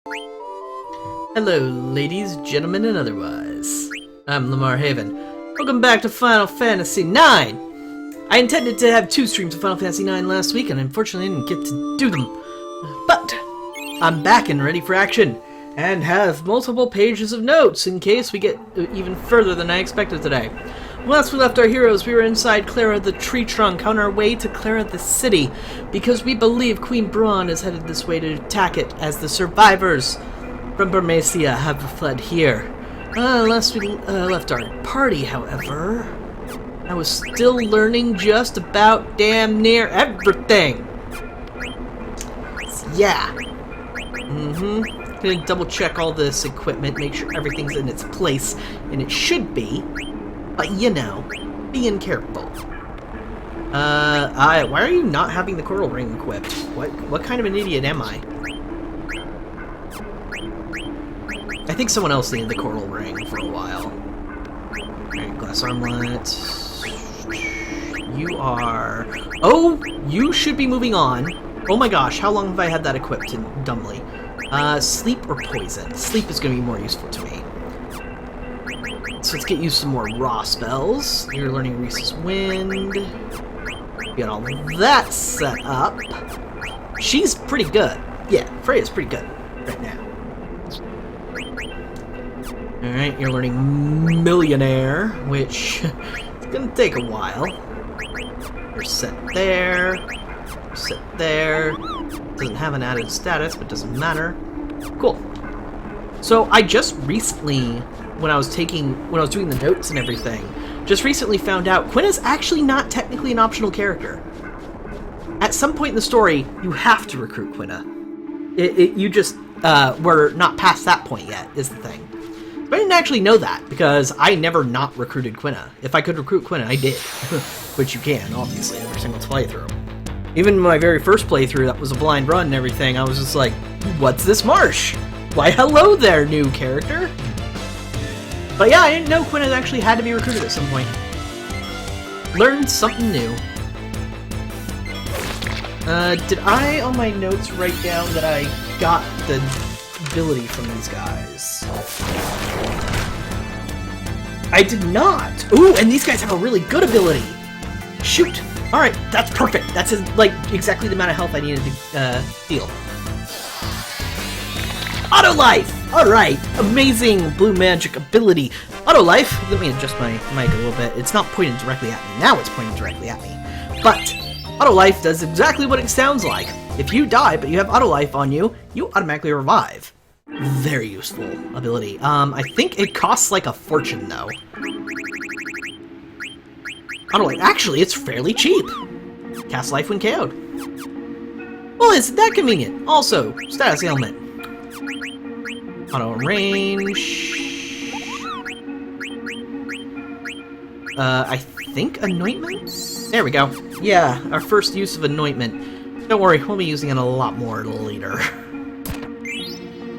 Hello, ladies, gentlemen, and otherwise. I'm Lamar Haven. Welcome back to Final Fantasy IX! I intended to have 2 streams of Final Fantasy IX last week, and unfortunately I didn't get to do them. But I'm back and ready for action, and have multiple pages of notes in case we get even further than I expected today. Last we left our heroes, we were inside Clara the Tree Trunk on our way to Clara the City, because we believe Queen Braun is headed this way to attack it, as the survivors from Burmecia have fled here. Last we left our party, however, I was still learning just about damn near everything. So, yeah. Gonna double check all this equipment, make sure everything's in its place, and it should be. But you know, being careful. Why are you not having the coral ring equipped? What kind of an idiot am I? I think someone else needed the coral ring for a while. Alright, glass armlet. You are... Oh! You should be moving on. Oh my gosh, how long have I had that equipped dumbly? Sleep or poison? Sleep is going to be more useful to me. So let's get you some more raw spells. You're learning Reese's Wind. Get all that set up. She's pretty good. Yeah, Freya's pretty good right now. Alright, you're learning Millionaire, which is gonna take a while. You're set there. You're set there. Doesn't have an added status, but doesn't matter. Cool. So I just recently, when I was doing the notes and everything, just recently found out Quina's actually not technically an optional character. At some point in the story, you have to recruit Quina. You just were not past that point yet, is the thing. But I didn't actually know that, because I never not recruited Quina. If I could recruit Quina, I did. Which you can, obviously, every single playthrough. Even my very first playthrough, that was a blind run and everything, I was just like, what's this marsh? Why, hello there, new character! But yeah, I didn't know Quina actually had to be recruited at some point. Learned something new. Did I, on my notes, write down that I got the ability from these guys? I did not! Ooh, and these guys have a really good ability! Shoot! Alright, that's perfect! That's like exactly the amount of health I needed to heal. Auto Life! Alright, amazing blue magic ability. Auto Life, let me adjust my mic a little bit. It's not pointed directly at me. Now it's pointing directly at me. But Auto Life does exactly what it sounds like. If you die, but you have Auto Life on you, you automatically revive. Very useful ability. I think it costs like a fortune, though. Auto Life, actually, it's fairly cheap. Cast life when KO'd. Well, isn't that convenient? Also, status ailment. Auto range. I think anointment? There we go. Yeah, our first use of anointment. Don't worry, we'll be using it a lot more later.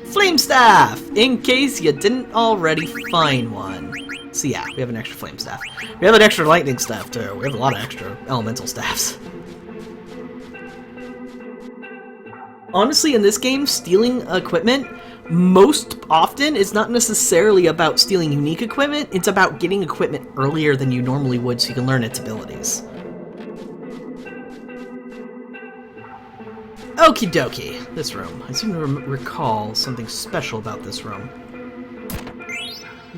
Flame Staff! In case you didn't already find one. So yeah, we have an extra Flame Staff. We have an extra Lightning Staff too. We have a lot of extra Elemental Staffs. Honestly, in this game, stealing equipment most often is not necessarily about stealing unique equipment, it's about getting equipment earlier than you normally would so you can learn its abilities. Okie dokie, this room. I seem to recall something special about this room.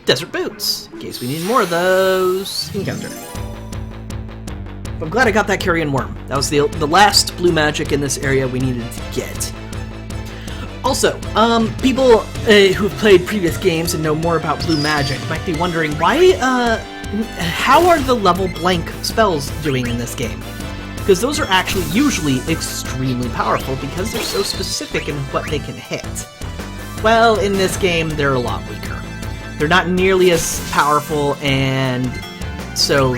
Desert Boots, in case we need more of those. Encounter. I'm glad I got that Carrion Worm. That was the last blue magic in this area we needed to get. Also, people who've played previous games and know more about blue magic might be wondering why, how are the level blank spells doing in this game? Because those are actually usually extremely powerful because they're so specific in what they can hit. Well, in this game, they're a lot weaker. They're not nearly as powerful, and so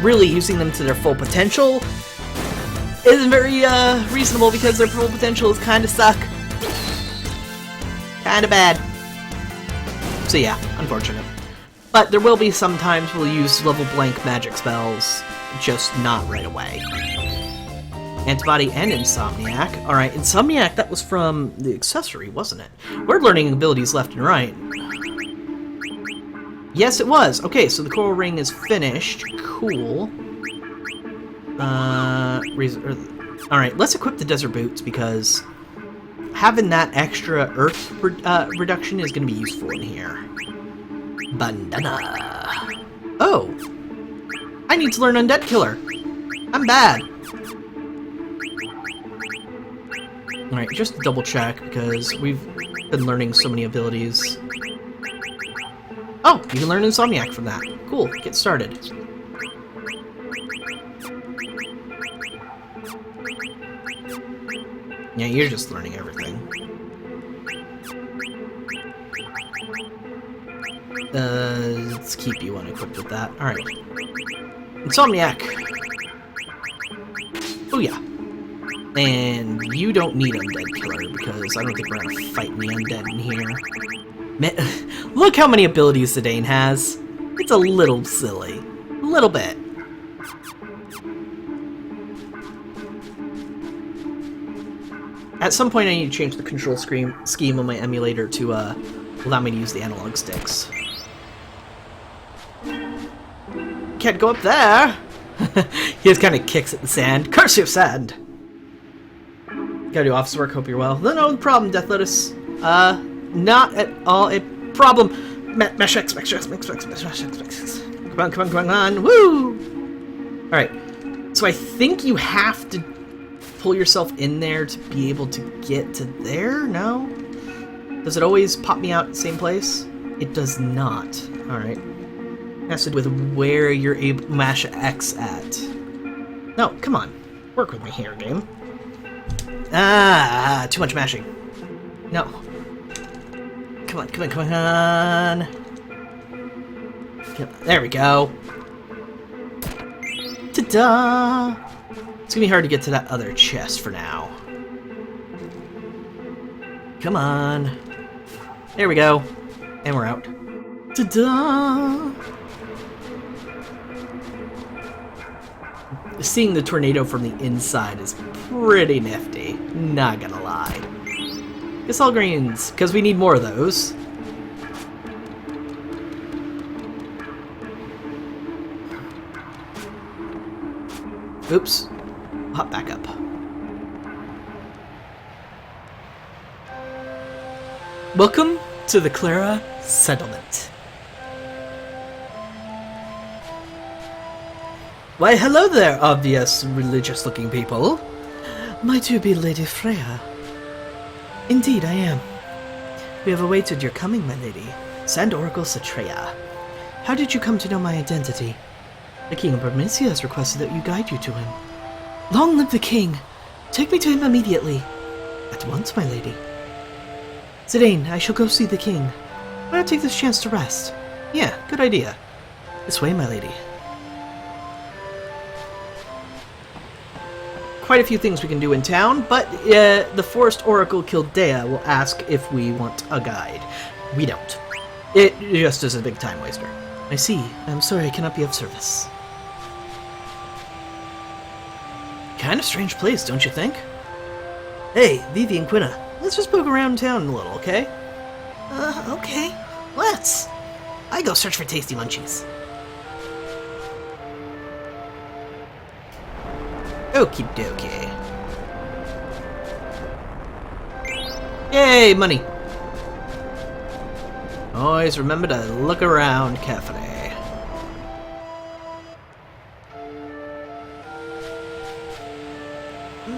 really using them to their full potential isn't very reasonable because their full potential is kind of suck. Kind of bad. So yeah, unfortunate. But there will be some times we'll use level blank magic spells, just not right away. Antibody and Insomniac. Alright, Insomniac, that was from the accessory, wasn't it? We're learning abilities left and right. Yes, it was. Okay, so the coral ring is finished. Cool. Alright, let's equip the desert boots because having that extra earth reduction is going to be useful in here. Bandana. Oh! I need to learn Undead Killer. I'm bad. Alright, just to double check because we've been learning so many abilities. Oh, you can learn Insomniac from that. Cool, get started. Yeah, you're just learning everything. Let's keep you unequipped with that. Alright. Insomniac! Oh yeah. And you don't need Undead Killer, because I don't think we're gonna fight any undead in here. Man, look how many abilities Zidane has. It's a little silly. A little bit. At some point I need to change the control scheme on my emulator to allow me to use the analog sticks. Can't go up there! He just kind of kicks at the sand. Curse your sand! Gotta do office work, hope you're well. No problem, Death Lotus. Not at all a problem. Mesh X. Come on, woo! Alright, so I think you have to pull yourself in there to be able to get to there? No? Does it always pop me out at the same place? It does not. Alright. Has to do with where you're able to mash X at. No, come on. Work with me here, game. Ah, too much mashing. No. Come on. There we go. Ta-da! It's gonna be hard to get to that other chest for now. Come on. There we go. And we're out. Ta-da! Seeing the tornado from the inside is pretty nifty. Not gonna lie. It's all greens, because we need more of those. Oops. Hop back up. Welcome to the Clara Settlement. Why, hello there, obvious religious-looking people. Might you be Lady Freya? Indeed, I am. We have awaited your coming, my lady. Sand Oracle Satreya. How did you come to know my identity? The King of Bermesia has requested that you guide you to him. Long live the king! Take me to him immediately. At once, my lady. Zidane, I shall go see the king. Why not take this chance to rest? Yeah, good idea. This way, my lady. Quite a few things we can do in town, but the Forest Oracle Kildea will ask if we want a guide. We don't. It just is a big time waster. I see. I'm sorry I cannot be of service. Kind of strange place, don't you think? Hey, Vivi and Quina, let's just poke around town a little, okay? Okay. Let's. I go search for tasty munchies. Okie dokie. Yay, money! Always remember to look around carefully.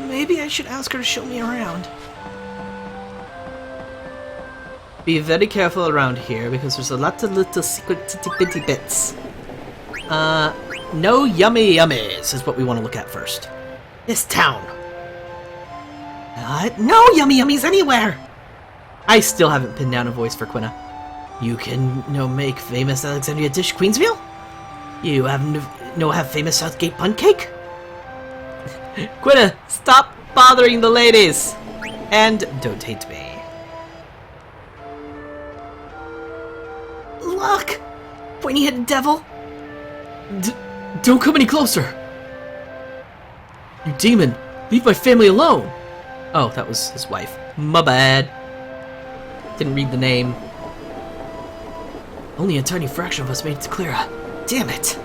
Maybe I should ask her to show me around. Be very careful around here because there's a lot of little secret titty-bitty bits. No yummy yummies is what we want to look at first. This town. No yummy yummies anywhere! I still haven't pinned down a voice for Quina. You can make famous Alexandria dish Queensville? You have famous Southgate bun cake? Quina, stop bothering the ladies! And don't hate me. Look! Pointy-headed devil! Don't come any closer! You demon! Leave my family alone! Oh, that was his wife. My bad. Didn't read the name. Only a tiny fraction of us made it to Clara. Damn it!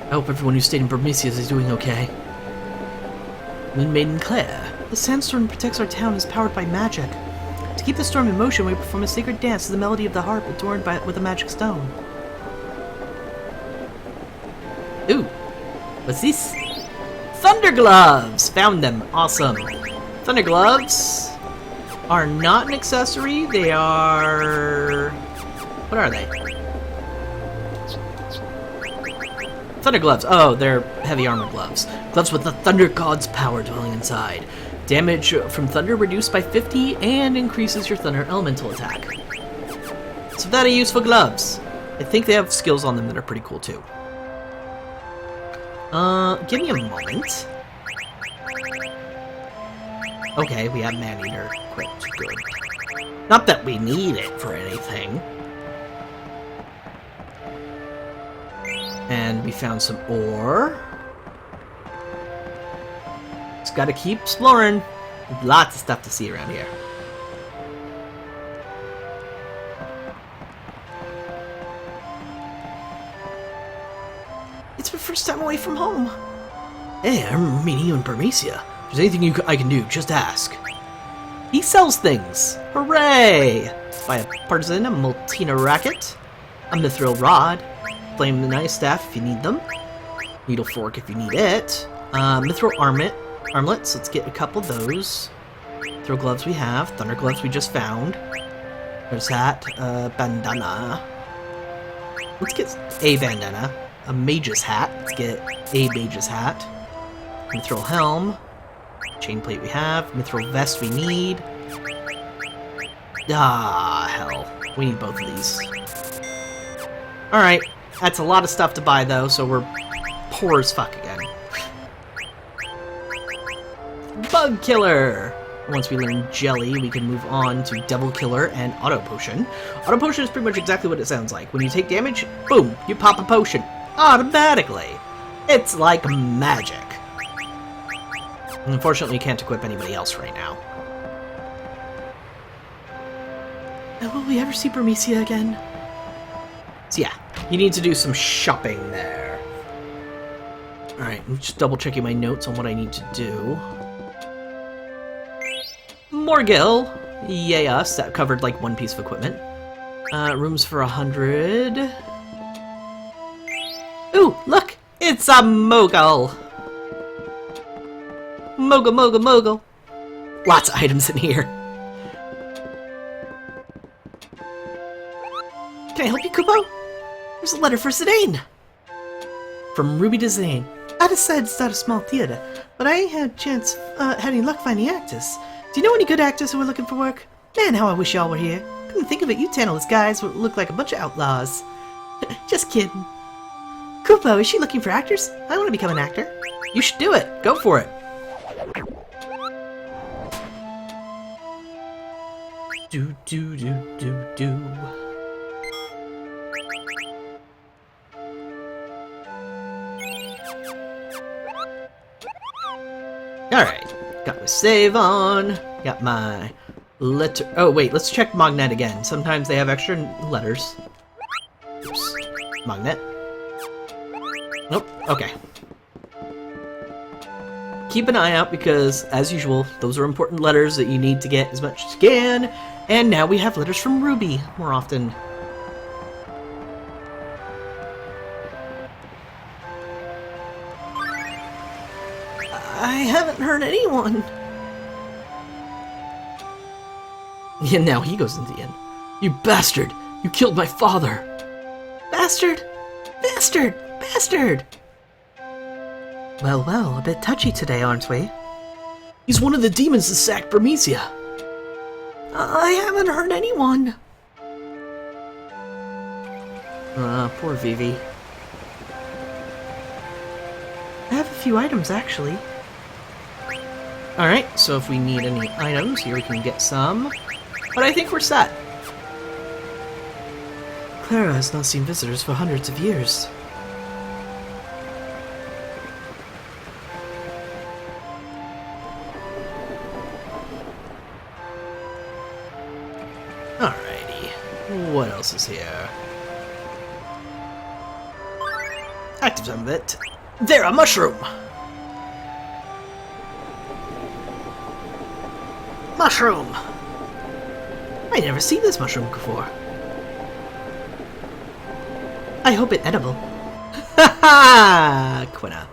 I hope everyone who stayed in Burmecia is doing okay. Moon Maiden Claire. The sandstorm protects our town is powered by magic. To keep the storm in motion, we perform a sacred dance to the melody of the harp adorned with a magic stone. Ooh. What's this? Thunder Gloves! Found them. Awesome. Thunder Gloves are not an accessory. They are... What are they? Thunder Gloves. Oh, they're heavy armor gloves. Gloves with the Thunder God's power dwelling inside. Damage from thunder reduced by 50 and increases your thunder elemental attack. So that are useful gloves. I think they have skills on them that are pretty cool too. Give me a moment. Okay, we have Man-Eater equipped. Good. Not that we need it for anything. And we found some ore. Just gotta keep exploring. Lots of stuff to see around here. It's my first time away from home. Hey, I remember meeting you in Burmecia. If there's anything I can do, just ask. He sells things. Hooray! Buy a partisan, a Multina racket, a mithril rod, flame the knife staff if you need them, needle fork if you need it, mithril armlets. Let's get a couple of those. Mithril gloves we have, thunder gloves we just found. There's that, bandana. Let's get a bandana. A mage's hat. Let's get a mage's hat. Mithril helm. Chain plate we have. Mithril vest we need. Ah, hell. We need both of these. Alright. That's a lot of stuff to buy, though, so we're poor as fuck again. Bug Killer! Once we learn Jelly, we can move on to Devil Killer and Auto Potion. Auto Potion is pretty much exactly what it sounds like. When you take damage, boom, you pop a potion. Automatically. It's like magic. Unfortunately, you can't equip anybody else right now. Now, will we ever see Burmecia again? So yeah, you need to do some shopping there. Alright, I'm just double checking my notes on what I need to do. Morgil. Yay us, that covered like one piece of equipment. Rooms for 100. Ooh, look! It's a Mogul! Mogul. Lots of items in here. Can I help you, Kupo? There's a letter for Zidane. From Ruby to Zidane. I decided to start a small theater, but I ain't had any luck finding actors. Do you know any good actors who are looking for work? Man, how I wish y'all were here. Couldn't think of it, you Tantalus guys would look like a bunch of outlaws. Just kidding. Kupo, is she looking for actors? I want to become an actor. You should do it. Go for it. Do. Alright. Got my save on. Got my letter. Oh, wait. Let's check Mognet again. Sometimes they have extra letters. Oops. Mognet. Nope. Okay. Keep an eye out because, as usual, those are important letters that you need to get as much as you can. And now we have letters from Ruby more often. I haven't heard anyone. Yeah, now he goes into the inn. You bastard! You killed my father! Bastard! Bastard! Bastard! Well, a bit touchy today, aren't we? He's one of the demons that sacked Burmecia. I haven't heard anyone. Poor Vivi. I have a few items, actually. Alright, so if we need any items, here we can get some. But I think we're set. Clara has not seen visitors for hundreds of years. Alrighty. What else is here? Active some of it. There, a mushroom! Mushroom! I never seen this mushroom before. I hope it edible. Ha ha! Quina.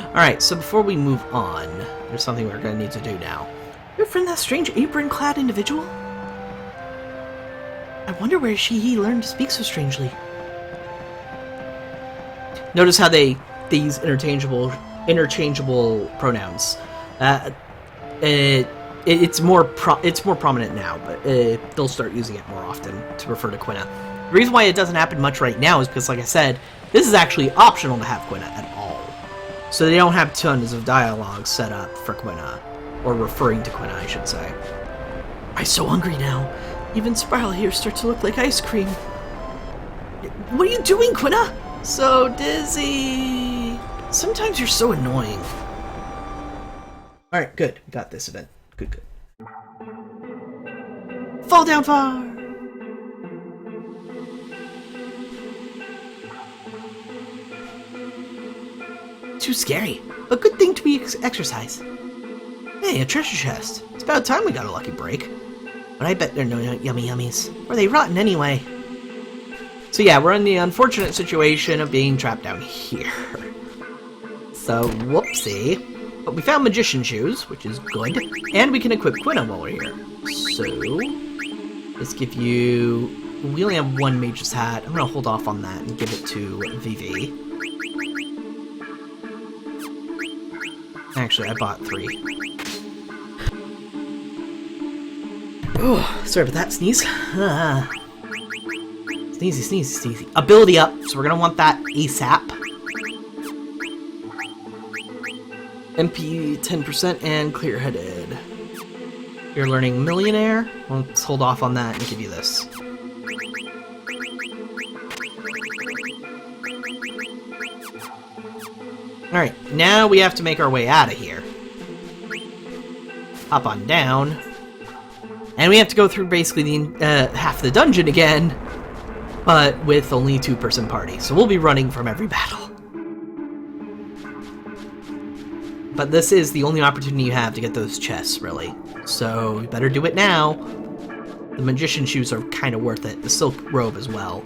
Alright, so before we move on, there's something we're gonna need to do now. Your friend, that strange apron-clad individual? I wonder where he learned to speak so strangely. Notice how they use interchangeable pronouns. It's more prominent now, but they'll start using it more often to refer to Quina. The reason why it doesn't happen much right now is because, like I said, this is actually optional to have Quina at all. So they don't have tons of dialogue set up for Quina, or referring to Quina, I should say. I'm so hungry now. Even Spiral here starts to look like ice cream. What are you doing, Quina? So dizzy. Sometimes you're so annoying. Alright, good. We got this event. Good, good. Fall down far! Too scary, but good thing to be exercise. Hey, a treasure chest. It's about time we got a lucky break. But I bet they're no yummy yummies. Or are they rotten anyway? So yeah, we're in the unfortunate situation of being trapped down here. So, whoopsie. But we found magician shoes, which is good. And we can equip Quina while we're here. So, let's give you... We only have one mage's hat. I'm going to hold off on that and give it to Vivi. Actually, I bought 3. Oh, sorry about that, sneeze. Sneezy, sneezy, sneezy. Ability up, so we're going to want that ASAP. MP 10% and clear-headed. You're learning Millionaire? Well, let's hold off on that and give you this. Alright, now we have to make our way out of here. Hop on down. And we have to go through basically the half the dungeon again, but with only a 2-person party. So we'll be running from every battle. But this is the only opportunity you have to get those chests, really. So you better do it now. The magician shoes are kind of worth it. The silk robe as well.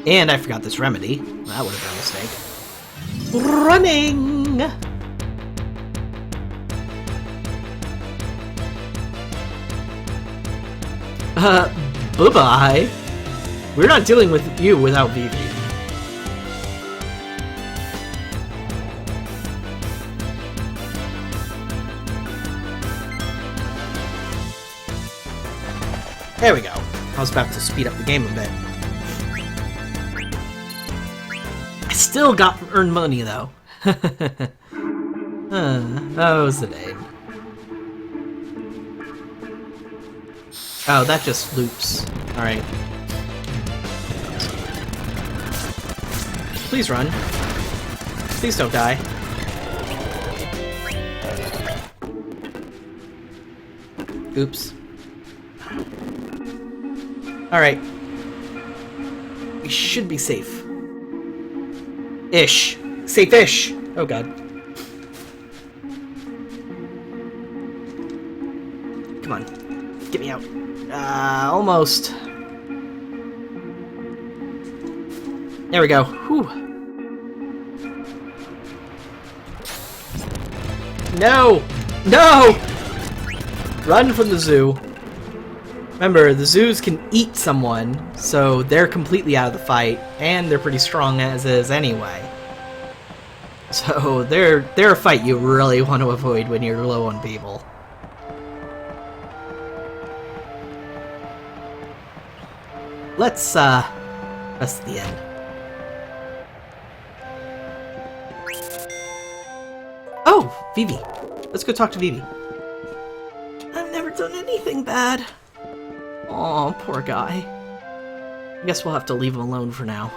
And I forgot this remedy. That would have been a mistake. Running! Bye-bye. We're not dealing with you without Vivi. There we go. I was about to speed up the game a bit. I still got earned money, though. That was the name. Oh, that just loops. Alright. Please run. Please don't die. Oops. Alright. We should be safe. Ish. Safe-ish. Oh god. Come on. Get me out. Almost. There we go. Whew. No! No! Run from the zoo. Remember, the zoos can eat someone, so they're completely out of the fight, and they're pretty strong as is anyway. So they're a fight you really want to avoid when you're low on people. Let's press the end. Oh, Vivi. Let's go talk to Vivi. I've never done anything bad. Aw, poor guy. I guess we'll have to leave him alone for now.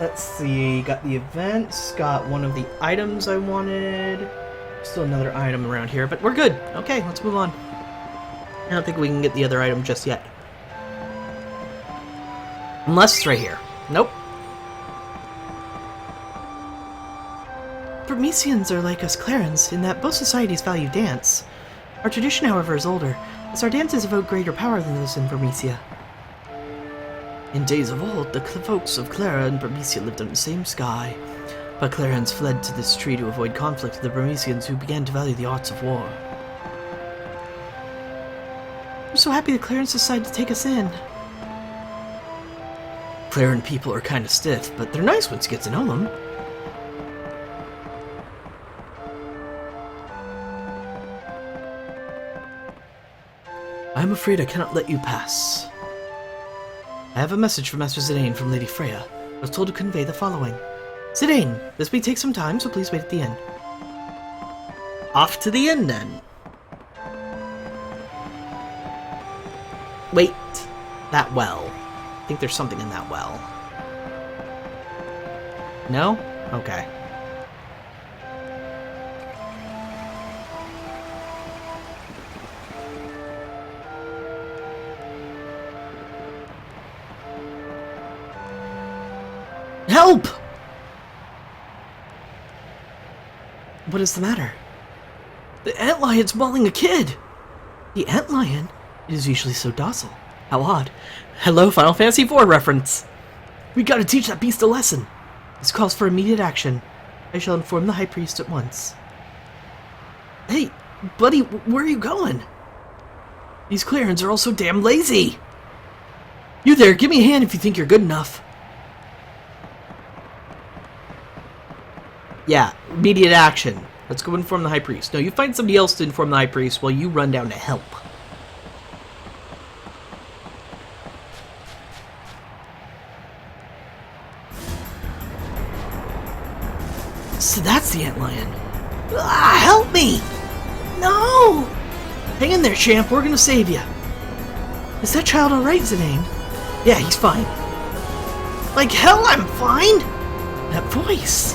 Let's see, got the events, got one of the items I wanted. Still another item around here, but we're good. Okay, let's move on. I don't think we can get the other item just yet. Unless it's right here. Nope. Vermisians are like us Clarens in that both societies value dance. Our tradition, however, is older, as our dances evoke greater power than those in Vermisia. In days of old, the folks of Clara and Vermisia lived under the same sky, but Clarens fled to this tree to avoid conflict with the Vermisians, who began to value the arts of war. I'm so happy the Clarens decided to take us in. Claren people are kind of stiff, but they're nice once you get to know them. I'm afraid I cannot let you pass. I have a message from Master Zidane from Lady Freya. I was told to convey the following. Zidane, this may take some time, so please wait at the end. Off to the end, then. Wait. That well. I think there's something in that well. No? Okay. Help! What is the matter? The antlion's mauling a kid! The antlion? It is usually so docile. How odd. Hello, Final Fantasy IV reference! We gotta teach that beast a lesson! This calls for immediate action. I shall inform the High Priest at once. Hey, buddy, where are you going? These Clarens are all so damn lazy! You there, give me a hand if you think you're good enough. Yeah, immediate action. Let's go inform the High Priest. No, you find somebody else to inform the High Priest while you run down to help. So that's the antlion. Ah, help me! No! Hang in there, champ. We're gonna save you. Is that child alright, Zidane? Yeah, he's fine. Like hell, I'm fine! That voice...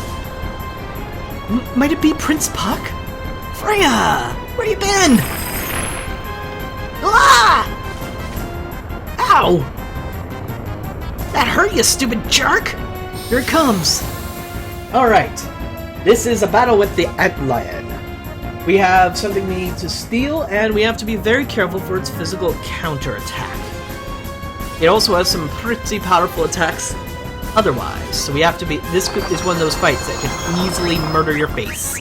might it be Prince Puck? Freya! Where you been? Ah! Ow! That hurt, you stupid jerk! Here it comes. Alright. This is a battle with the Antlion. We have something we need to steal, and we have to be very careful for its physical counterattack. It also has some pretty powerful attacks otherwise, so we have to be... This is one of those fights that can easily murder your face.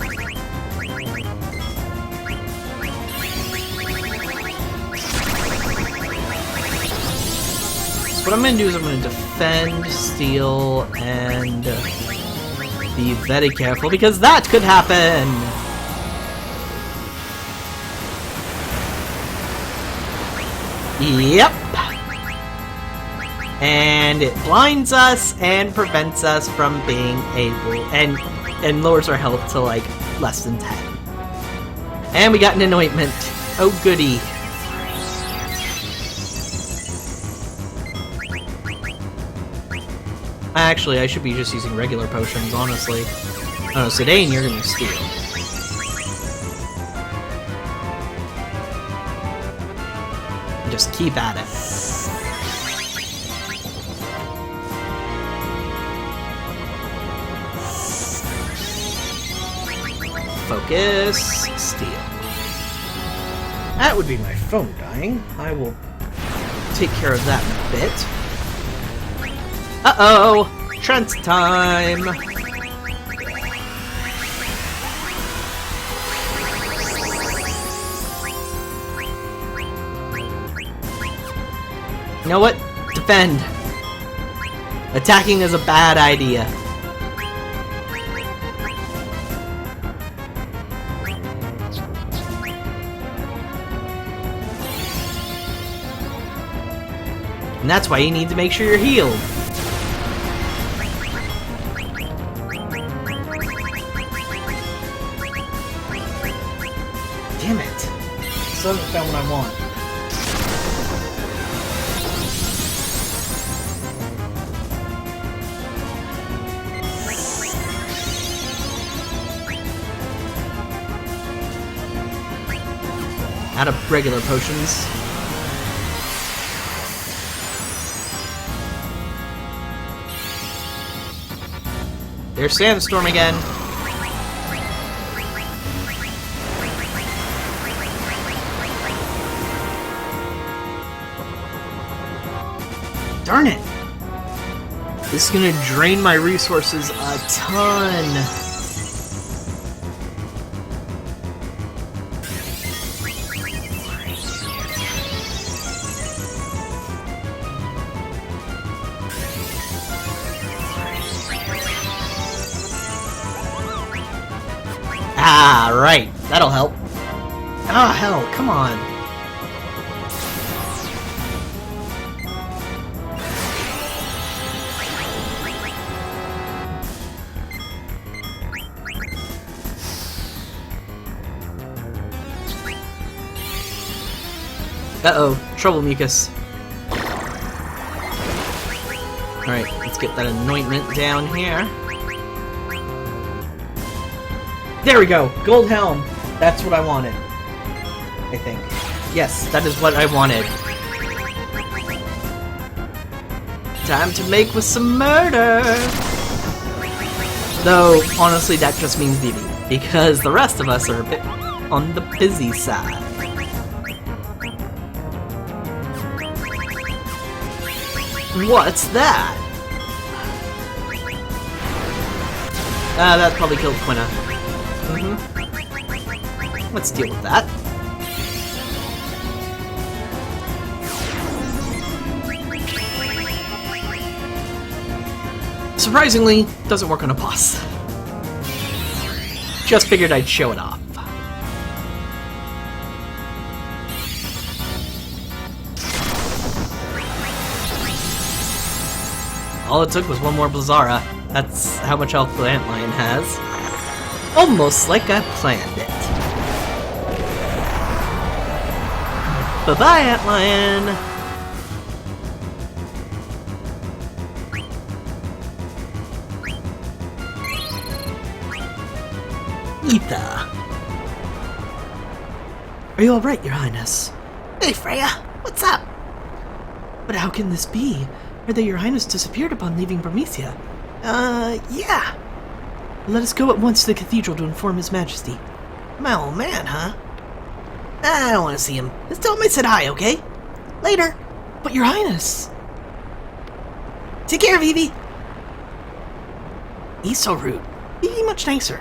So what I'm going to do is I'm going to defend, steal, and be very careful, because that could happen! Yep! And it blinds us and prevents us from being able, and lowers our health to like less than 10. And we got an anointment. Oh goody. Actually, I should be just using regular potions, honestly. Oh, Zidane, you're gonna steal. Just keep at it. Focus, steal. That would be my phone dying. I will take care of that in a bit. Uh-oh! Trance time! You know what? Defend! Attacking is a bad idea. And that's why you need to make sure you're healed. Damn it. Still haven't found what I want. Out of regular potions. There's Sandstorm again. Darn it! This is gonna drain my resources a ton. Ah, right. That'll help. Ah, hell, come on. Uh-oh, trouble mucus. Alright, let's get that anointment down here. There we go! Gold helm! That's what I wanted. I think. Yes, that is what I wanted. Time to make with some murder! Though, honestly, that just means Vivi, because the rest of us are a bit on the busy side. What's that? That probably killed Quina. Let's deal with that. Surprisingly, doesn't work on a boss. Just figured I'd show it off. All it took was one more Blizzara. That's how much health the Antlion has. Almost like I planned it. Bye-bye, Antlion! Etha. Are you alright, Your Highness? Hey, Freya! What's up? But how can this be? Or that Your Highness disappeared upon leaving Burmecia? Yeah. Let us go at once to the cathedral to inform His Majesty. My old man, huh? I don't want to see him. Just tell him I said hi, okay? Later. But Your Highness! Take care, Vivi! He's so rude. Be much nicer.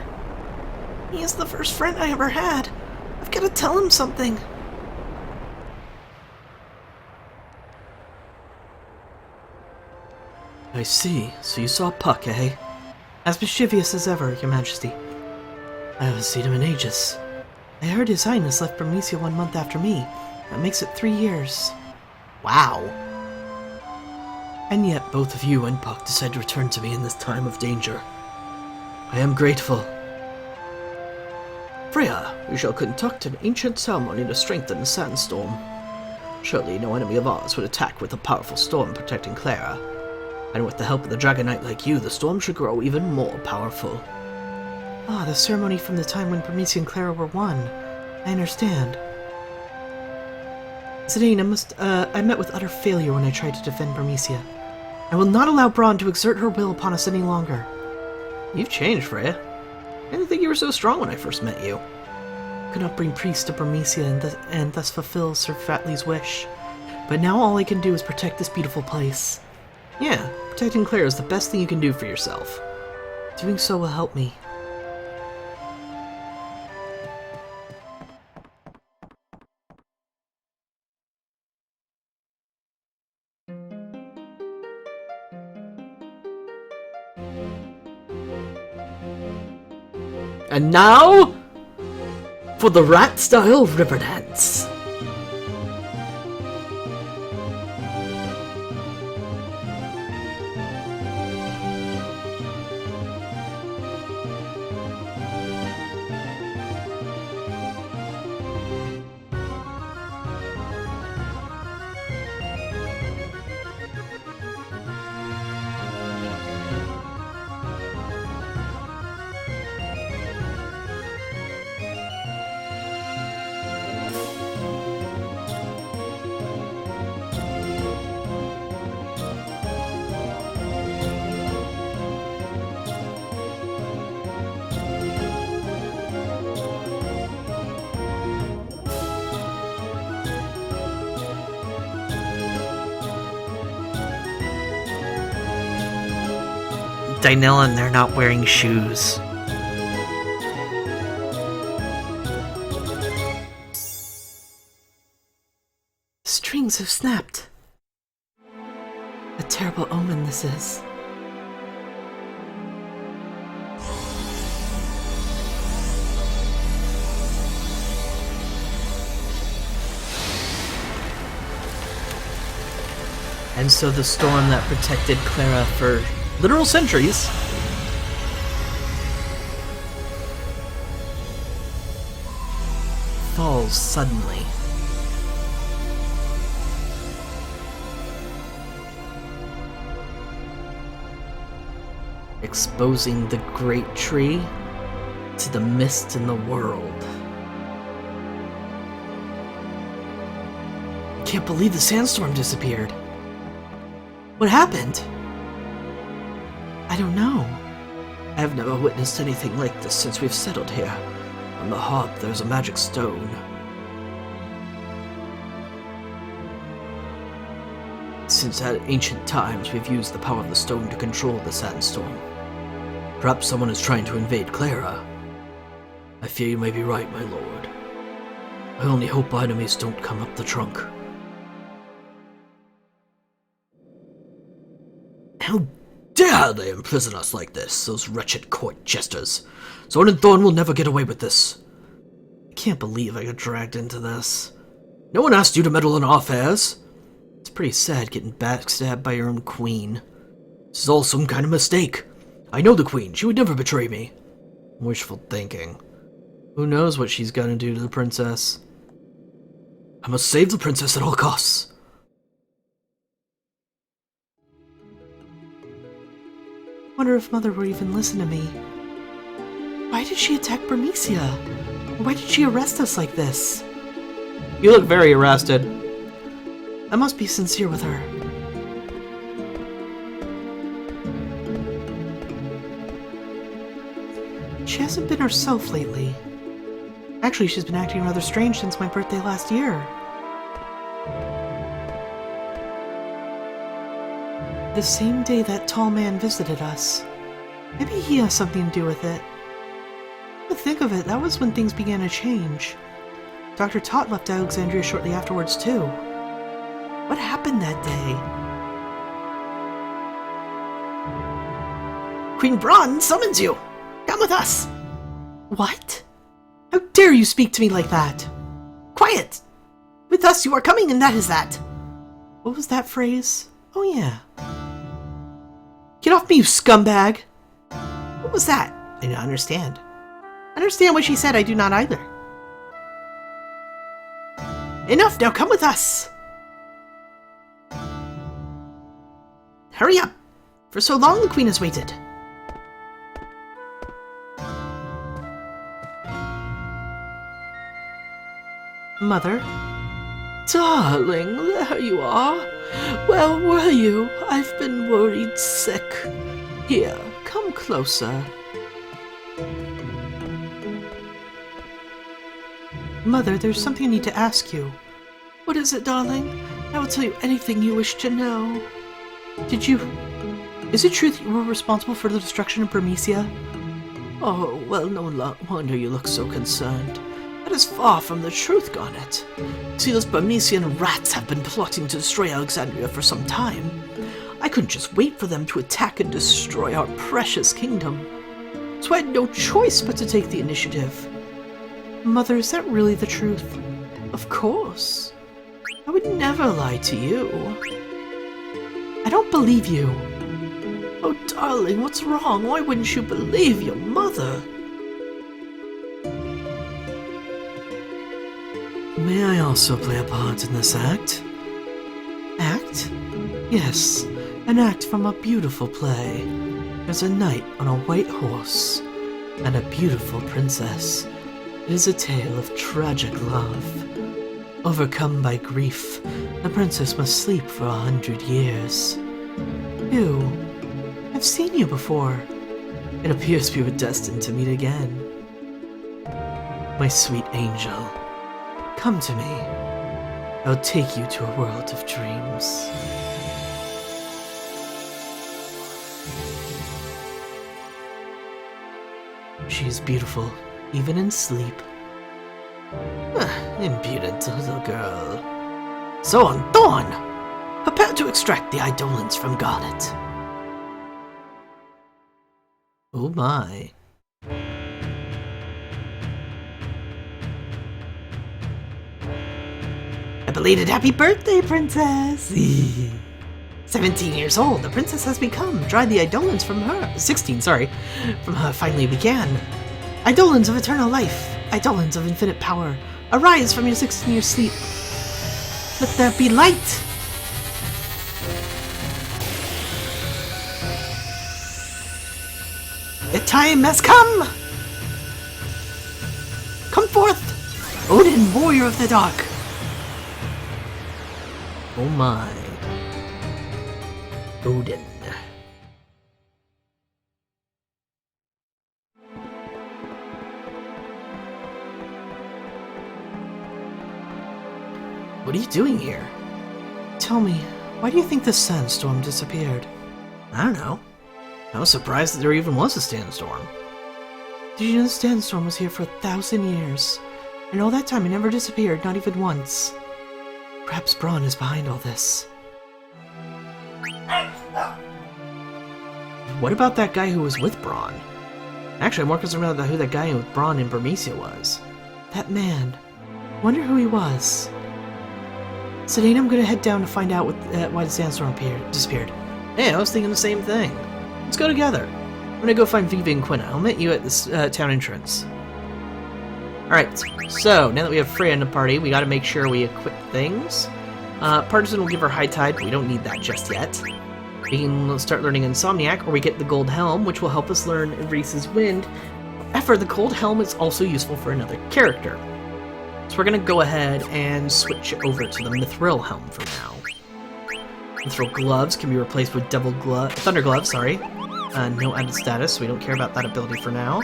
He is the first friend I ever had. I've got to tell him something. I see. So you saw Puck, eh? As mischievous as ever, Your Majesty. I haven't seen him in ages. I heard His Highness left Burmecia 1 month after me. That makes it 3 years. Wow. And yet both of you and Puck decided to return to me in this time of danger. I am grateful. Freya, we shall conduct an ancient ceremony to strengthen the sandstorm. Surely no enemy of ours would attack with a powerful storm protecting Clara. And with the help of the Dragon Knight like you, the storm should grow even more powerful. Ah, the ceremony from the time when Burmecia and Clara were one. I understand. Zidane, I met with utter failure when I tried to defend Burmecia. I will not allow Braun to exert her will upon us any longer. You've changed, Freya. I didn't think you were so strong when I first met you. I could not bring priests to Burmecia and thus fulfill Sir Fatly's wish. But now all I can do is protect this beautiful place. Yeah, protecting Clara is the best thing you can do for yourself. Doing so will help me. And now, for the rat-style river dance. Dynel and they're not wearing shoes. Strings have snapped. A terrible omen this is. And so the storm that protected Clara for literal centuries falls suddenly. Exposing the great tree to the mist in the world. Can't believe the sandstorm disappeared. What happened? I don't know. I have never witnessed anything like this since we've settled here. On the heart, there's a magic stone. Since ancient times, we've used the power of the stone to control the sandstorm. Perhaps someone is trying to invade Clara. I fear you may be right, my lord. I only hope our enemies don't come up the trunk. How dare they imprison us like this, those wretched court jesters? Zorn and Thorn will never get away with this. I can't believe I got dragged into this. No one asked you to meddle in our affairs. It's pretty sad getting backstabbed by your own queen. This is all some kind of mistake. I know the queen. She would never betray me. Wishful thinking. Who knows what she's gonna do to the princess? I must save the princess at all costs. Wonder if Mother will even listen to me. Why did she attack Burmecia? Why did she arrest us like this? You look very arrested. I must be sincere with her. She hasn't been herself lately. Actually, she's been acting rather strange since my birthday last year. The same day that tall man visited us. Maybe he has something to do with it. To think of it, that was when things began to change. Dr. Tot left Alexandria shortly afterwards, too. What happened that day? Queen Braun summons you! Come with us! What? How dare you speak to me like that? Quiet! With us you are coming, and that is that! What was that phrase? Oh yeah. Get off me, you scumbag! What was that? I don't understand. Understand what she said, I do not either. Enough, now come with us! Hurry up! For so long the queen has waited. Mother? Darling, there you are. Where were you? I've been worried sick. Here, come closer. Mother, there's something I need to ask you. What is it, darling? I will tell you anything you wish to know. Is it true that you were responsible for the destruction of Burmecia? Oh, well, no wonder you look so concerned. That is far from the truth, Garnet. See, those Burmecian rats have been plotting to destroy Alexandria for some time. I couldn't just wait for them to attack and destroy our precious kingdom. So I had no choice but to take the initiative. Mother, is that really the truth? Of course. I would never lie to you. I don't believe you. Oh, darling, what's wrong? Why wouldn't you believe your mother? May I also play a part in this act? Act? Yes, an act from a beautiful play. There's a knight on a white horse, and a beautiful princess. It is a tale of tragic love. Overcome by grief, the princess must sleep for 100 years. You? I've seen you before. It appears we were destined to meet again. My sweet angel. Come to me. I'll take you to a world of dreams. She's beautiful, even in sleep. Impudent little girl. So on, Dawn! Prepare to extract the Eidolons from Garnet. Oh my. A belated happy birthday, princess! 17 years old, the princess has become. Dried the Eidolons from her. 16, sorry. From her finally began. Eidolons of eternal life. Eidolons of infinite power. Arise from your 16-year sleep. Let there be light! The time has come! Come forth! Odin, warrior of the dark! Oh my. Odin. What are you doing here? Tell me, why do you think the sandstorm disappeared? I don't know. I was surprised that there even was a sandstorm. Did you know the sandstorm was here for 1,000 years? And all that time it never disappeared, not even once. Perhaps Braun is behind all this. What about that guy who was with Braun? Actually, I'm more concerned about who that guy with Braun in Burmecia was. That man. Wonder who he was. Sedane, I'm gonna head down to find out why the sandstorm disappeared. Hey, I was thinking the same thing. Let's go together. I'm gonna go find Vivi and Quina. I'll meet you at this town entrance. Alright, so now that we have Freya in the party, we gotta make sure we equip things. Partisan will give her High Tide, but we don't need that just yet. We can start learning Insomniac, or we get the Gold Helm, which will help us learn Reese's Wind. However, the Gold Helm is also useful for another character. So we're gonna go ahead and switch over to the Mithril Helm for now. Mithril Gloves can be replaced with Thunder Gloves, sorry. No added status, so we don't care about that ability for now.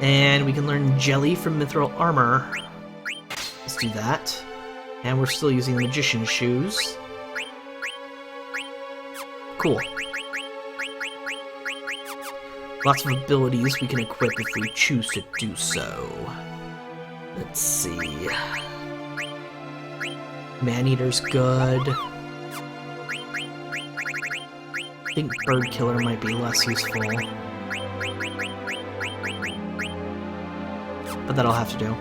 And we can learn Jelly from Mithril Armor. Let's do that. And we're still using Magician's Shoes. Cool. Lots of abilities we can equip if we choose to do so. Let's see. Maneater's good. I think Bird Killer might be less useful. But that I'll have to do.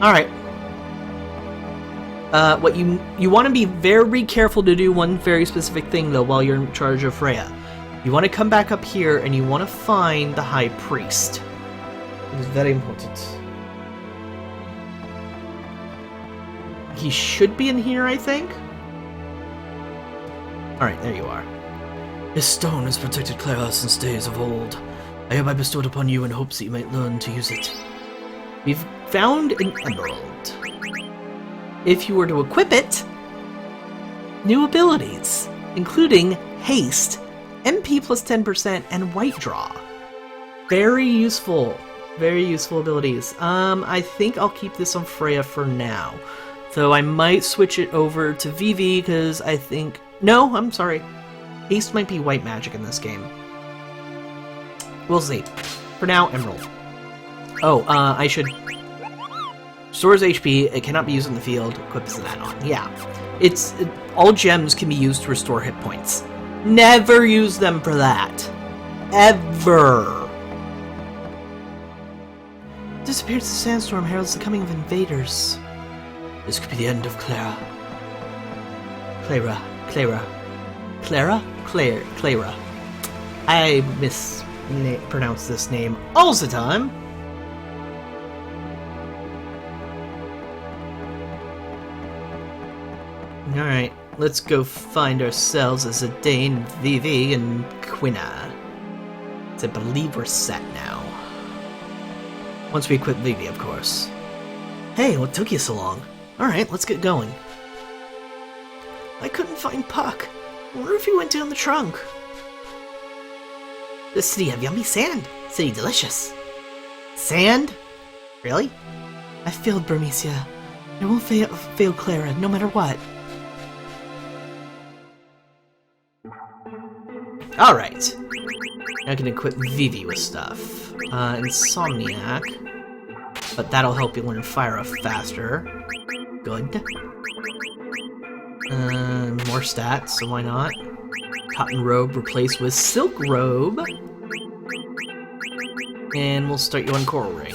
Alright. What you want to be very careful to do one very specific thing, though, while you're in charge of Freya. You want to come back up here, and you want to find the High Priest. It is very important. He should be in here, I think? Alright, there you are. This stone has protected Clara since days of old. I hope I bestowed upon you in hopes that you might learn to use it. We've found an emerald. If you were to equip it, new abilities, including Haste, MP plus 10%, and White Draw. Very useful abilities. I think I'll keep this on Freya for now. Though I might switch it over to Vivi, because I think... No, I'm sorry. Haste might be white magic in this game. We'll see. For now, Emerald. Oh, I should... Stores HP, it cannot be used in the field, equips an add-on. Yeah. All gems can be used to restore hit points. Never use them for that. Ever. Disappears the sandstorm heralds the coming of invaders. This could be the end of Clara. Clara. I mispronounce this name all the time. Alright, let's go find ourselves a Zidane, Vivi, and Quina. I believe we're set now. Once we equip Vivi, of course. Hey, what took you so long? Alright, let's get going. I couldn't find Puck. I wonder if he went down the trunk. The city have yummy sand. City delicious. Sand? Really? I failed Burmecia. I won't fail Clara, no matter what. Alright. I can equip Vivi with stuff. Insomniac. But that'll help you learn Fire Up faster. Good. More stats, so why not? Cotton Robe replaced with Silk Robe. And we'll start you on Coral Ring.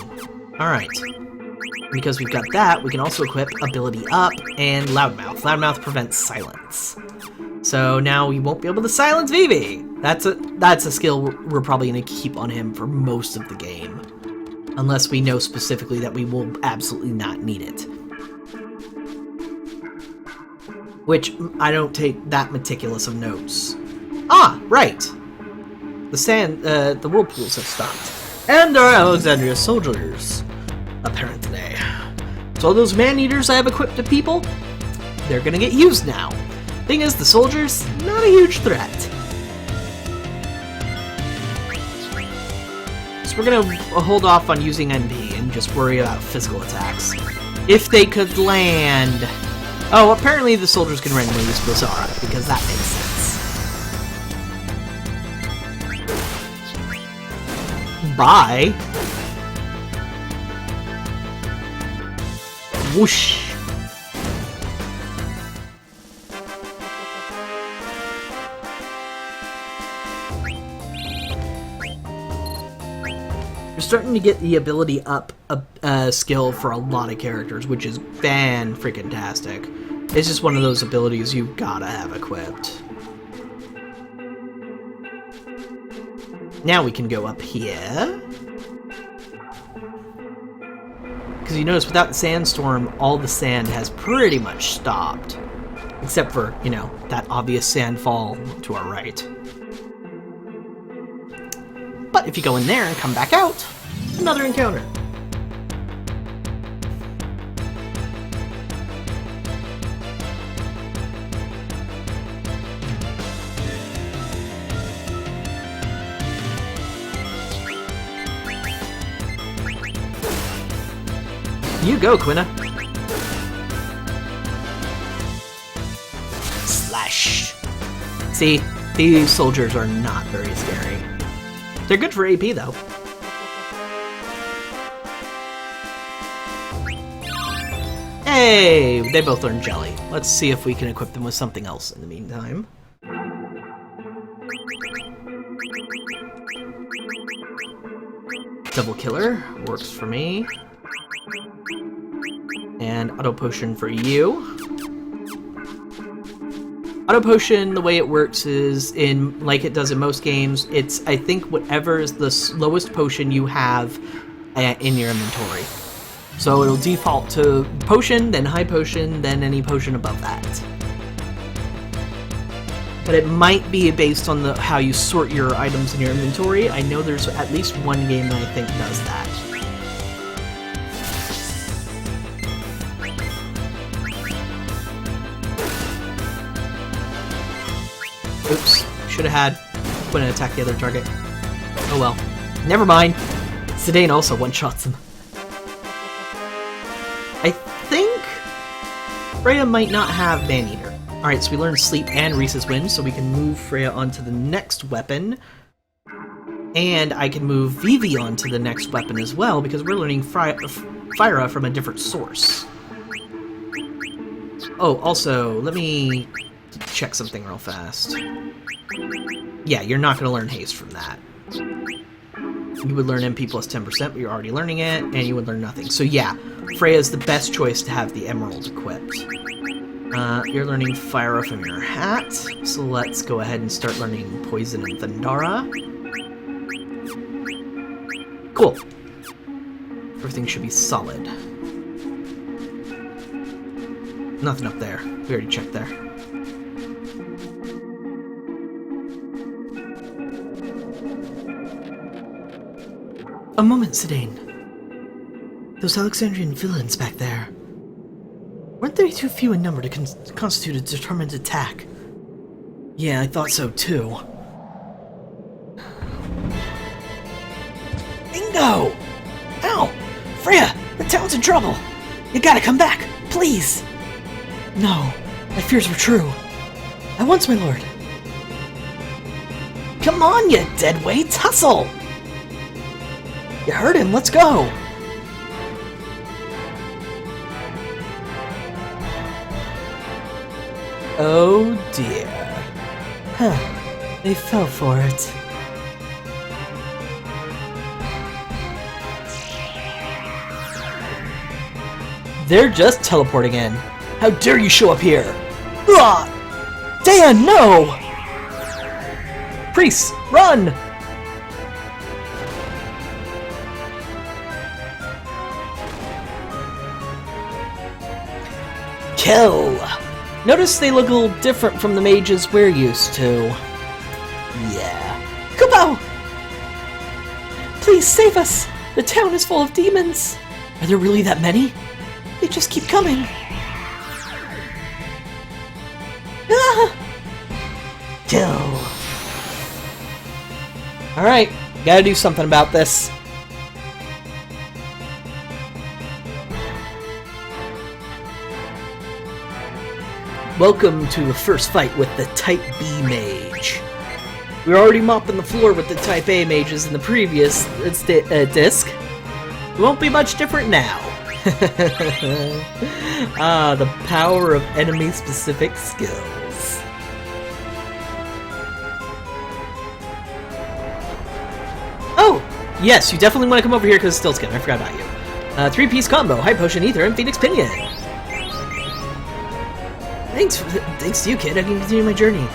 Alright. Because we've got that, we can also equip Ability Up and Loudmouth. Loudmouth prevents silence. So now we won't be able to silence Vivi! That's a skill we're probably going to keep on him for most of the game. Unless we know specifically that we will absolutely not need it. Which, I don't take that meticulous of notes. Ah, right! The whirlpools have stopped. And our Alexandria soldiers, apparently. So all those man-eaters I have equipped to people, they're gonna get used now. Thing is, the soldiers, not a huge threat. So we're gonna hold off on using NP and just worry about physical attacks. If they could land... Oh, apparently the soldiers can randomly use Blizzara, because that makes sense. Bye! Whoosh! You're starting to get the ability up skill for a lot of characters, which is fan-freaking-tastic. It's just one of those abilities you gotta have equipped. Now we can go up here. Because you notice without the sandstorm, all the sand has pretty much stopped. Except for, you know, that obvious sandfall to our right. But if you go in there and come back out, another encounter. You go, Quina. Slash. See, these soldiers are not very scary. They're good for AP, though. Hey! They both learned Jelly. Let's see if we can equip them with something else in the meantime. Double Killer works for me. And Auto Potion for you. Auto Potion, the way it works is, like it does in most games, it's, I think, whatever is the lowest potion you have in your inventory. So it'll default to Potion, then High Potion, then any potion above that. But it might be based on how you sort your items in your inventory. I know there's at least one game that I think does that. Oops, should have had Quina attack the other target. Oh well. Never mind. Zidane also one-shots him. I think Freya might not have Man-Eater. Alright, so we learned Sleep and Reese's Wind, so we can move Freya onto the next weapon. And I can move Vivi onto the next weapon as well, because we're learning Fyra from a different source. Oh, also, let me check something real fast. Yeah, you're not going to learn Haste from that. You would learn MP plus 10%, but you're already learning it, and you would learn nothing. So yeah, Freya's the best choice to have the Emerald equipped. You're learning Fyra from your hat, so let's go ahead and start learning Poison and Thundara. Cool. Everything should be solid. Nothing up there. We already checked there. A moment, Zidane. Those Alexandrian villains back there. Weren't they too few in number to constitute a determined attack? Yeah, I thought so too. Bingo! Ow! Freya! The town's in trouble! You gotta come back! Please! No, my fears were true. At once, my lord. Come on, you deadweights, hustle! You heard him, let's go! Oh dear. Huh. They fell for it. They're just teleporting in. How dare you show up here? Ugh! Dan, no! Priests, run! Kill! Notice they look a little different from the mages we're used to. Yeah. Kupo! Please save us! The town is full of demons! Are there really that many? They just keep coming. Ah! Kill. Alright, gotta do something about this. Welcome to the first fight with the Type B Mage. We were already mopping the floor with the Type A Mages in the previous disc. It won't be much different now. Ah, the power of enemy-specific skills. Oh! Yes, you definitely want to come over here because Stiltzkin. I forgot about you. 3-piece combo, High Potion, Ether, and Phoenix Pinion. Thanks to you, kid. I can continue my journey.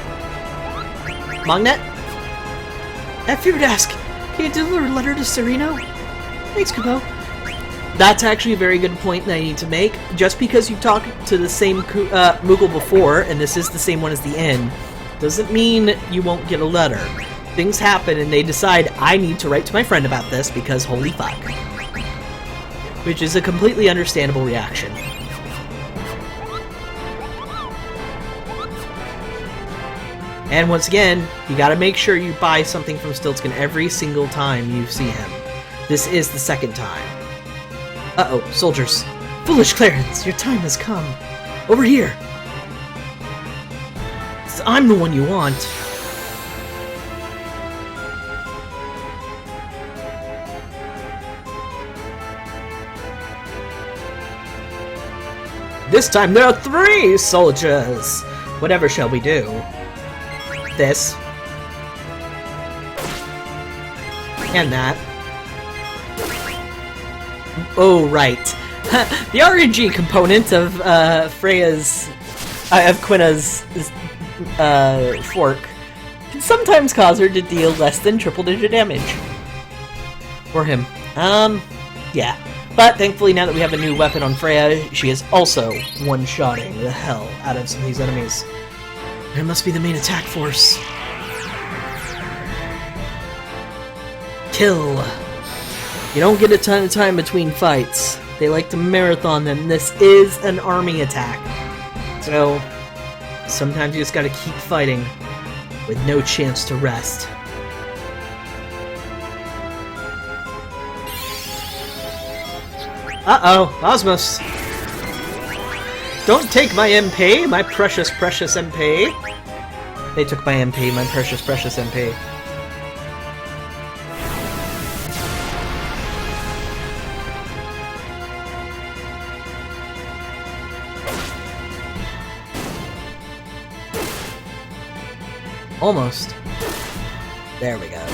Mongnet? I figured to ask. Can you deliver a letter to Sereno? Thanks, Kupo. That's actually a very good point that I need to make. Just because you've talked to the same Moogle before, and this is the same one as the inn, doesn't mean you won't get a letter. Things happen and they decide, I need to write to my friend about this because holy fuck. Which is a completely understandable reaction. And once again, you gotta make sure you buy something from Stiltzkin every single time you see him. This is the second time. Uh-oh, soldiers. Foolish Clarence, your time has come. Over here. I'm the one you want. This time there are 3 soldiers! Whatever shall we do? This. And that. Oh, right. The RNG component of Freya's... of Quina's fork can sometimes cause her to deal less than triple-digit damage. For him. Yeah. But thankfully, now that we have a new weapon on Freya, she is also one-shotting the hell out of some of these enemies. It must be the main attack force. Kill. You don't get a ton of time between fights. They like to marathon them. This is an army attack. So, sometimes you just gotta keep fighting with no chance to rest. Uh-oh, Osmos. Don't take my MP, my precious, precious MP. They took my MP, my precious, precious MP. Almost. There we go.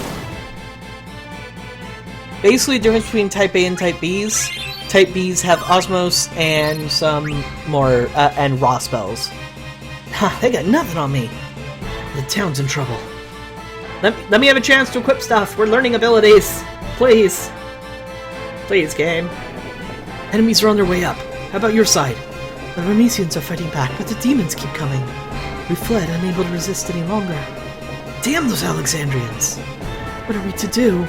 Basically, the difference between Type A and Type Bs. Type Bs have Osmos and some more, and Raw spells. Ha, they got nothing on me. The town's in trouble. Let me have a chance to equip stuff. We're learning abilities. Please. Please, game. Enemies are on their way up. How about your side? The Ramesians are fighting back, but the demons keep coming. We fled, unable to resist any longer. Damn those Alexandrians! What are we to do?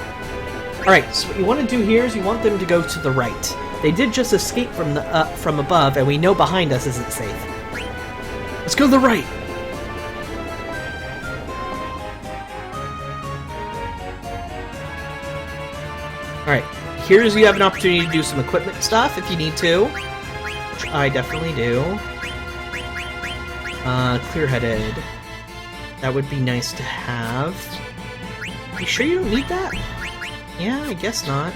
Alright, so what you want to do here is you want them to go to the right. They did just escape from the from above, and we know behind us isn't safe. Let's go to the right! Alright, here's you have an opportunity to do some equipment stuff if you need to. Which I definitely do. Clear-headed. That would be nice to have. You sure you don't need that? Yeah, I guess not.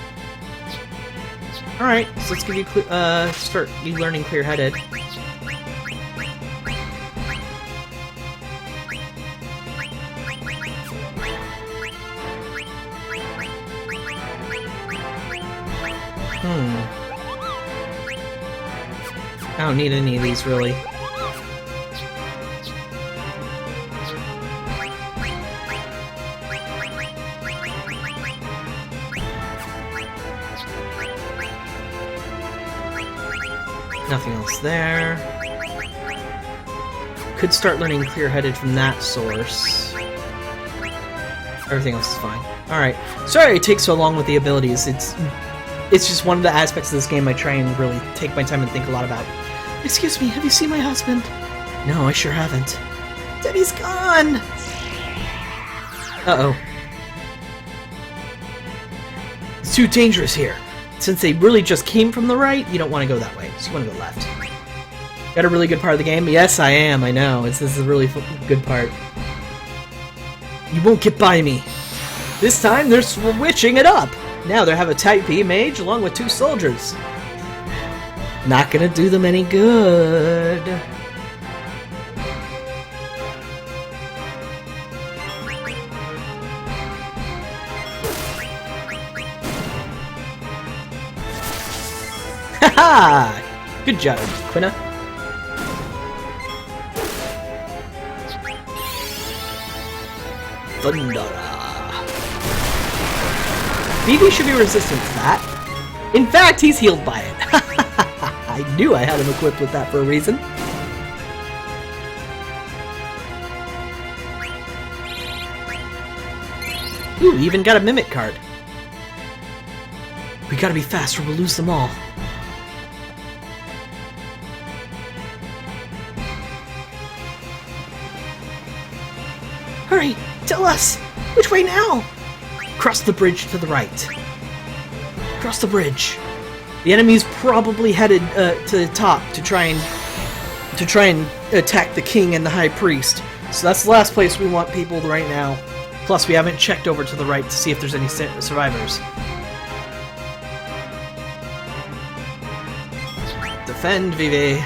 Alright, so let's give you start you learning clear-headed. I don't need any of these, really. Nothing else there. Could start learning clear-headed from that source. Everything else is fine. Alright. Sorry it takes so long with the abilities. It's just one of the aspects of this game I try and really take my time and think a lot about. Excuse me, have you seen my husband? No, I sure haven't. Debbie's gone! Uh-oh. It's too dangerous here. Since they really just came from the right, you don't want to go that way, so you want to go left. Got a really good part of the game? Yes, I am, I know. This is a really good part. You won't get by me. This time, they're switching it up. Now they have a Type B mage along with 2 soldiers. Not gonna do them any good. Haha! Good job, Quina. Thundara. BB should be resistant to that. In fact, he's healed by it. I knew I had him equipped with that for a reason. Ooh, even got a Mimic card. We gotta be fast or we'll lose them all. Hurry! Tell us! Which way now? Cross the bridge to the right. Cross the bridge. The enemy's probably headed to the top to try and attack the king and the high priest. So that's the last place we want people right now. Plus, we haven't checked over to the right to see if there's any survivors. Defend, Vive.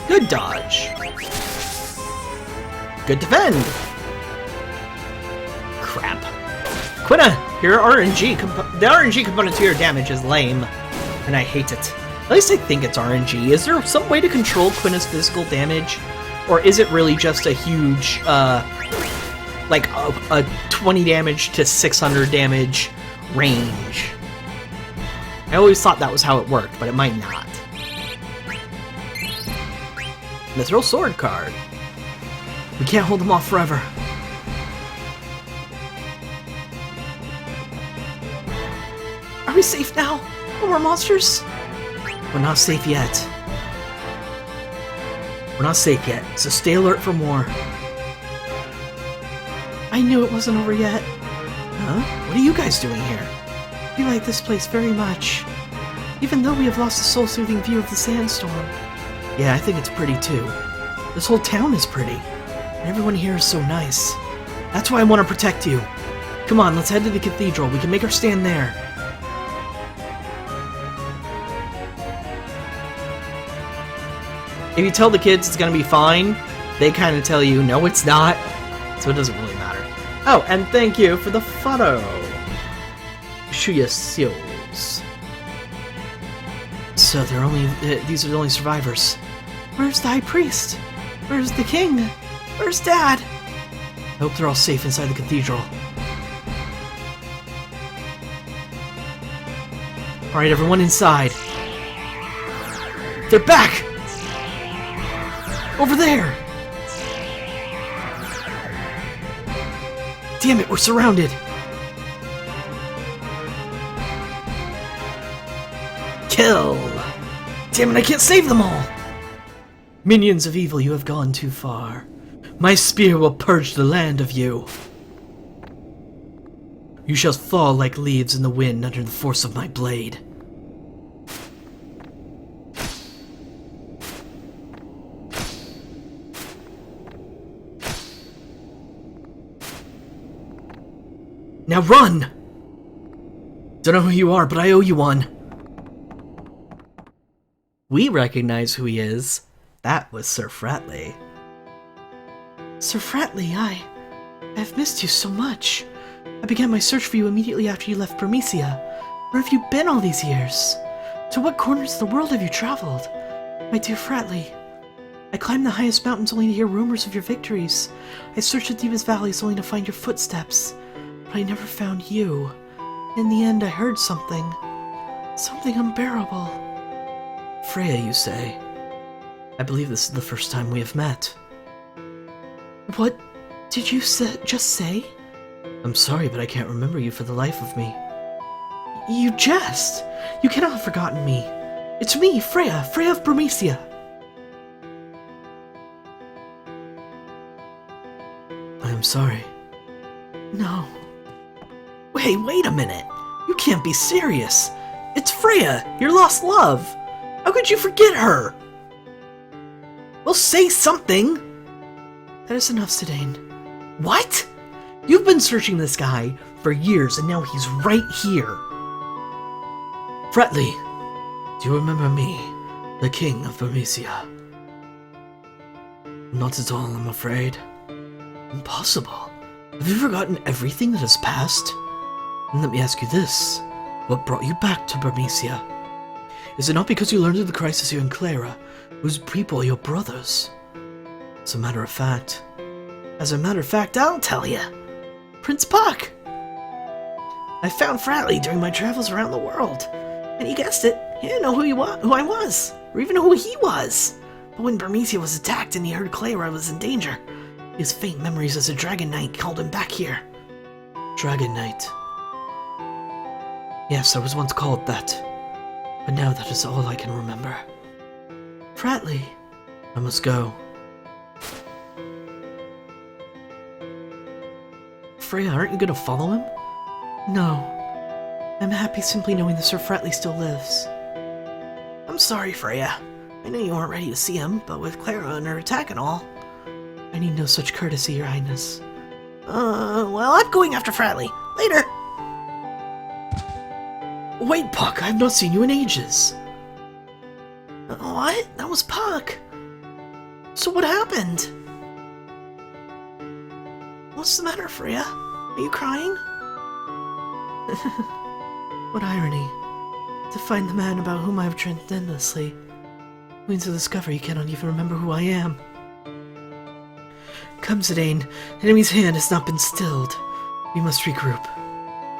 Good dodge. Good defend. Crap. Quina, your RNG the RNG component to your damage is lame, and I hate it. At least I think it's RNG. Is there some way to control Quina's physical damage, or is it really just a huge, like a 20 damage to 600 damage range? I always thought that was how it worked, but it might not. Mithril Sword card. We can't hold them off forever. Are we safe now? No more monsters? We're not safe yet. We're not safe yet, so stay alert for more. I knew it wasn't over yet. Huh? What are you guys doing here? We like this place very much. Even though we have lost the soul-soothing view of the sandstorm. Yeah, I think it's pretty too. This whole town is pretty. And everyone here is so nice. That's why I want to protect you. Come on, let's head to the cathedral. We can make our stand there. If you tell the kids it's gonna be fine, they kind of tell you, no it's not. So it doesn't really matter. Oh, and thank you for the photo. Shuya Seals. So they're only, these are the only survivors. Where's the high priest? Where's the king? Where's Dad? I hope they're all safe inside the cathedral. Alright, everyone inside. They're back! Over there! Damn it, we're surrounded! Kill! Damn it, I can't save them all! Minions of evil, you have gone too far. My spear will purge the land of you. You shall fall like leaves in the wind under the force of my blade. Now run! Don't know who you are, but I owe you one. We recognize who he is. That was Sir Fratley. Sir Fratley, I've missed you so much. I began my search for you immediately after you left Burmecia. Where have you been all these years? To what corners of the world have you traveled? My dear Fratley, I climbed the highest mountains only to hear rumors of your victories. I searched the deepest valleys only to find your footsteps. But I never found you. In the end, I heard something. Something unbearable. Freya, you say? I believe this is the first time we have met. What did you just say? I'm sorry, but I can't remember you for the life of me. You jest! You cannot have forgotten me. It's me, Freya of Burmecia. I am sorry. No. Wait a minute. You can't be serious. It's Freya, your lost love. How could you forget her? Well, say something. That is enough, Zidane. What? You've been searching this guy for years, and now he's right here. Fratley, do you remember me, the king of Burmecia? Not at all, I'm afraid. Impossible. Have you forgotten everything that has passed? And let me ask you this. What brought you back to Burmecia? Is it not because you learned of the crisis here in Clara, whose people are your brothers? As a matter of fact, I'll tell you. Prince Puck! I found Fratley during my travels around the world. And you guessed it, he didn't know who I was, or even who he was. But when Burmecia was attacked and he heard Clara was in danger, his faint memories as a Dragon Knight called him back here. Dragon Knight. Yes, I was once called that. But now that is all I can remember. Fratley. I must go. Freya, aren't you going to follow him? No. I'm happy simply knowing that Sir Fratley still lives. I'm sorry, Freya. I know you weren't ready to see him, but with Clara and her attack and all. I need no such courtesy, Your Highness. Well, I'm going after Fratley. Later! Wait, Puck, I've not seen you in ages. What? That was Puck. So what happened? What's the matter, Freya? Are you crying? What irony. To find the man about whom I have dreamt endlessly. Only to discover he cannot even remember who I am. Come, Zidane. The enemy's hand has not been stilled. We must regroup.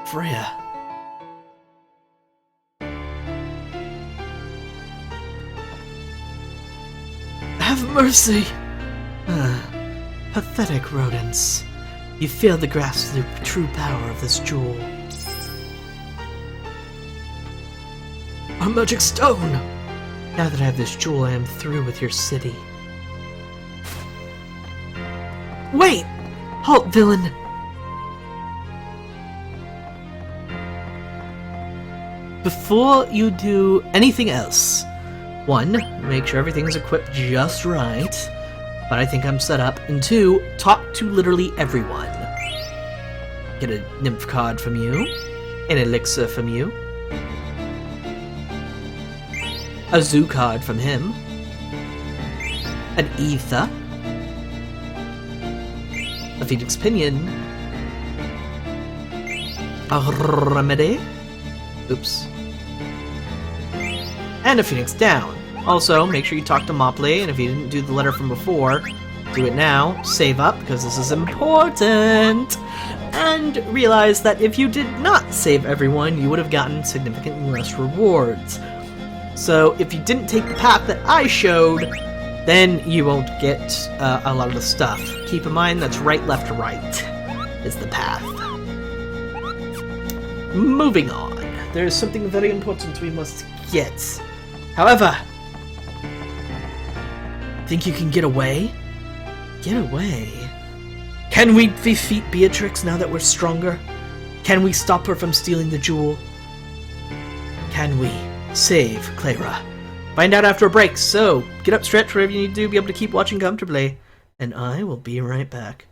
Freya. Have mercy! Pathetic rodents. You failed to grasp the true power of this jewel. A magic stone! Now that I have this jewel, I am through with your city. Wait! Halt, villain! Before you do anything else, 1, make sure everything is equipped just right, but I think I'm set up, and 2, talk to literally everyone. Get a nymph card from you, an elixir from you, a zoo card from him, an ether, a phoenix pinion, a remedy, oops, and a phoenix down. Also, make sure you talk to Mopley, and if you didn't do the letter from before, do it now. Save up, because this is important. And realize that if you did not save everyone, you would have gotten significantly less rewards. So if you didn't take the path that I showed, then you won't get a lot of the stuff. Keep in mind that's right, left, right is the path. Moving on. There is something very important we must get. However, think you can get away? Get away? Can we defeat Beatrix now that we're stronger? Can we stop her from stealing the jewel? Can we save Clara? Find out after a break, so get up, stretch, whatever you need to do, be able to keep watching comfortably, and I will be right back.